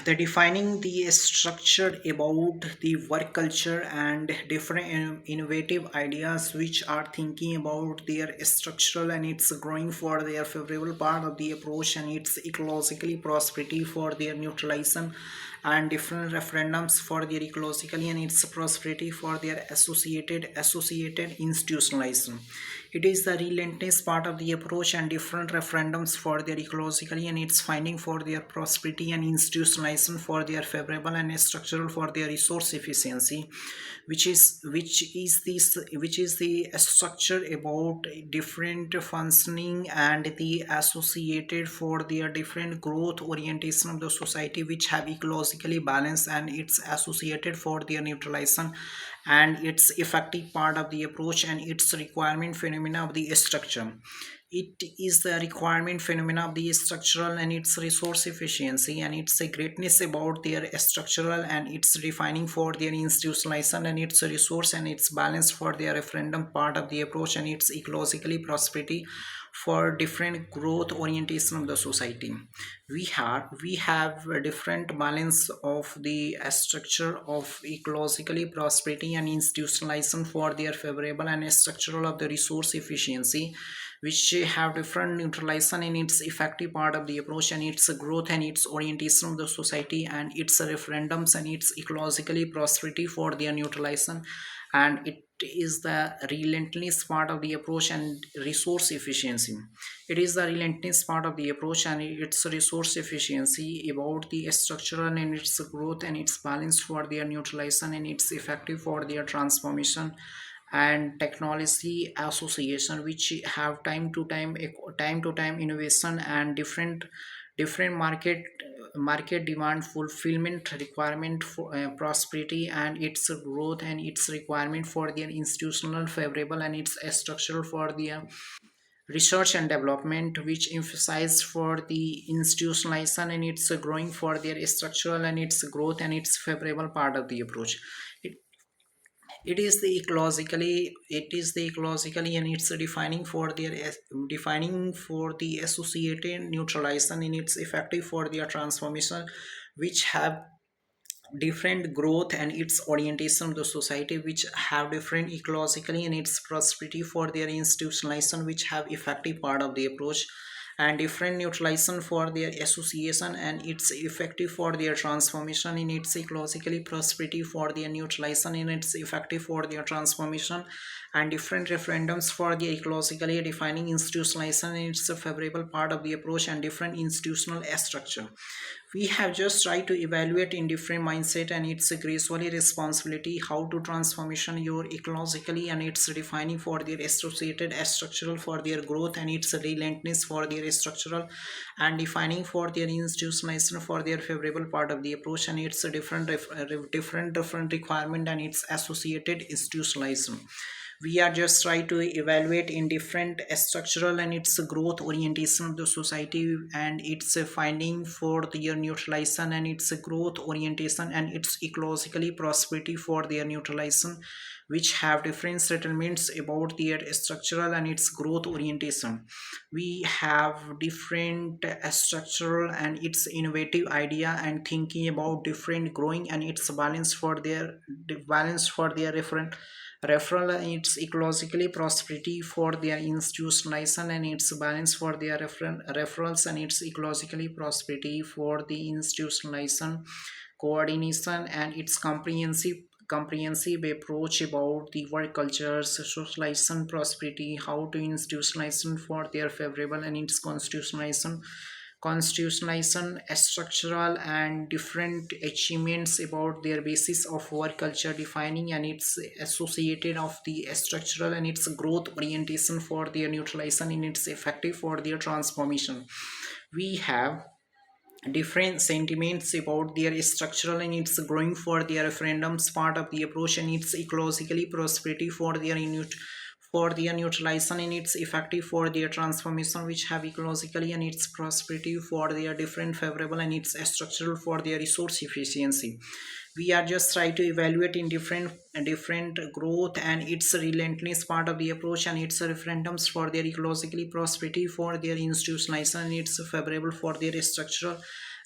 The defining the structure about the work culture and different innovative ideas which are thinking about their structural and it's growing for their favorable part of the approach and it's ecologically prosperity for their neutralization and different referendums for their ecologically and its prosperity for their associated institutionalization. It is the relentless part of the approach and different referendums for their ecologically and its finding for their prosperity and institutionalization for their favorable and structural for their resource efficiency, which is the structure about different functioning and the associated for their different growth orientation of the society which have ecologically balanced and it's associated for their neutralization and its effective part of the approach and its requirement phenomena of the structure. It is the requirement phenomena of the structural and its resource efficiency and its a greatness about their structural and its defining for their institutionalization and its resource and its balance for their referendum part of the approach and its ecologically prosperity for different growth orientation of the society. We have a different balance of the structure of ecologically prosperity and institutionalization for their favorable and structural of the resource efficiency which have different neutralization in its effective part of the approach and its growth and its orientation of the society and its referendums and its ecologically prosperity for their neutralization and it is the relentless part of the approach and resource efficiency. It is the relentless part of the approach and its resource efficiency about the structural and its growth and its balance for their neutralization and its effective for their transformation and technology association which have time to time innovation and different market demand fulfillment requirement for prosperity and its growth and its requirement for their institutional favorable and its structural for their research and development which emphasize for the institutionalization and its growing for their structural and its growth and its favorable part of the approach. It is the ecologically and it's defining for the associated neutralization in its effective for their transformation which have different growth and its orientation of the society which have different ecologically and its prosperity for their institutionalization which have effective part of the approach and different neutralization for their association and its effective for their transformation in its ecologically prosperity for their neutralization in its effective for their transformation and different referendums for the ecologically defining institutionalization in its favorable part of the approach and different institutional structure. We have just tried to evaluate in different mindset and it's a gracefully responsibility how to transformation your ecologically and it's defining for their associated structural for their growth and its relentless for their structural and defining for their institutionalization for their favorable part of the approach and it's a different requirement and its associated institutionalization. We are just trying to evaluate in different structural and its growth orientation of the society and its finding for their neutralization and its growth orientation and its ecologically prosperity for their neutralization which have different settlements about their structural and its growth orientation. We have different structural and its innovative idea and thinking about different growing and its balance for their referral and its ecologically prosperity for their institutionalization and its balance for their referrals and its ecologically prosperity for the institutionalization coordination and its comprehensive approach about the work cultures socialization prosperity how to institutionalization for their favorable and its constitutionalization structural and different achievements about their basis of work culture defining and its associated of the structural and its growth orientation for their neutralization in its effective for their transformation. We have different sentiments about their structural and its growing for their referendums part of the approach and its ecologically prosperity for their neutralization in its effective for their transformation which have ecologically and its prosperity for their different favorable and its structural for their resource efficiency. We are just trying to evaluate in different growth and its relentless part of the approach and its referendums for their ecologically prosperity for their institutionalization and its favorable for their structural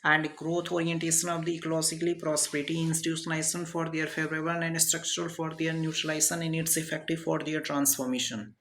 and growth orientation of the ecologically prosperity institutionalization for their favorable and structural for their neutralization and its effective for their transformation.